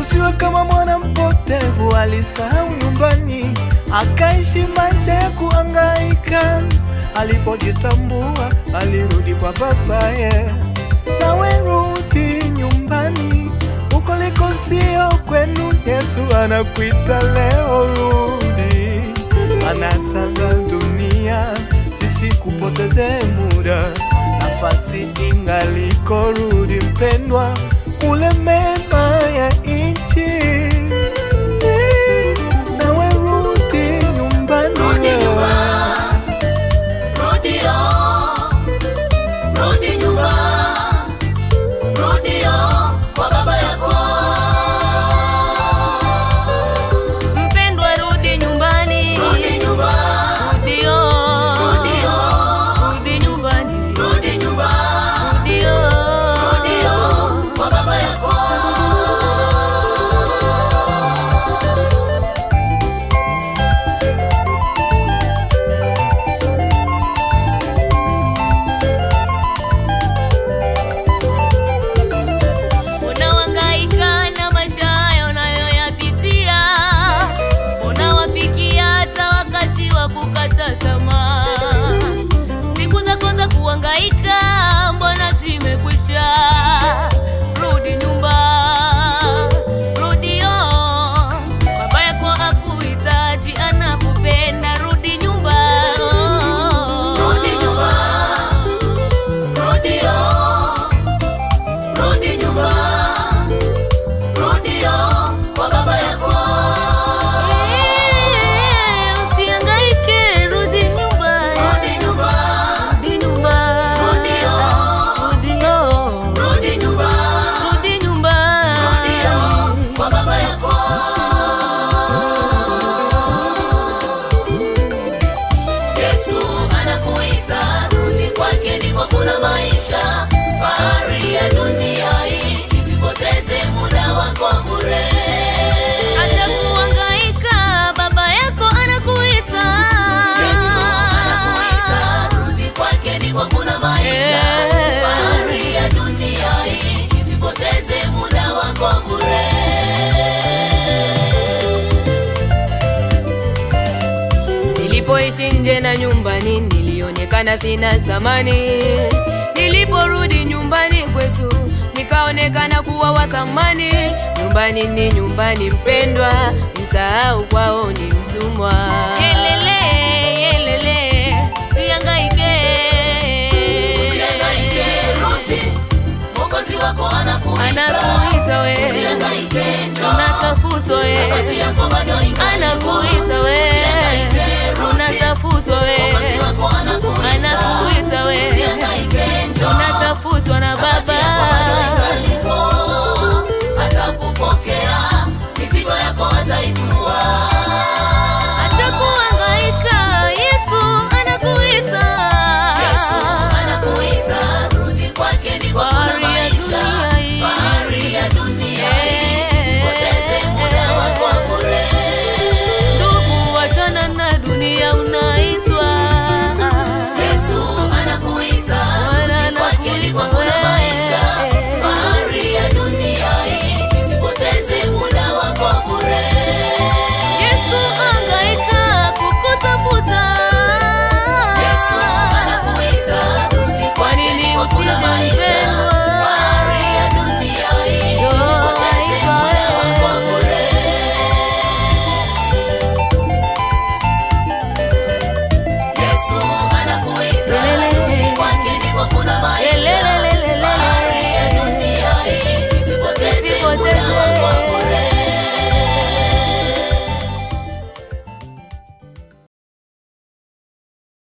Usiwe kama mwana mpotevu alisahau nyumbani, akaishi maisha ya kuhangaika. Alipojitambua alirudi kwa babaye. Nawe rudi nyumbani, ukoliko sio kwenu. Yesu anakuita leo, rudi. Anasa za dunia zisikupoteze muda, nafasi ingaliko, rudi mpendwa, ule mema ya inchi. Nawe rudi nyumbani, rudi nyumbani, rudi nyumbani, rudi kwa baba yako. Mpendwa, rudi nyumbani, rudi nyumbani, rudi nyumbani, rudi nyumbani, rudi kwa baba yako. Unahangaika na maisha hayo unayoyapitia, unawafikia hata wakati wa kukata tamaa. Siku zako za kuhangaika mbona zimekwisha? Rudi nyumbani, rudi baba yako akuhitaji, anakupenda. Rudi nyumbani, rudi nyumbani, rudi nyumbani, rudi kwa baba yako. Usihangaike, rudi nyumbani, Rudi nyumbani, rudi nyumbani, rudi nyumbani, rudi nyumbani kwa baba yako. Yesu anakuita, rudi kwake, ndiko kuna maisha. Fahari ya dunia hii isipoteze muda wako bure. Acha kuhangaika, baba yako anakuita. Yesu anakuita, rudi kwake, ndiko kuna maisha. Fahari ya dunia hii isipoteze muda wako bure. Nilipoishi nje na nyumbani nilionekana sina thamani. Niliporudi nyumbani kwetu nikaonekana kuwa wa thamani. Nyumbani ni nyumbani mpendwa, msahau kwao ni mtumwa. Yelele, yelele, usihangaike, Usihangaike, rudi, Mwokozi wako anakuita. anakuita we, Usihangaike, njoo, unatafutwa we, nafasi yako bado iko. anakuita we, Usihangaike, rudi, unatafutwa we.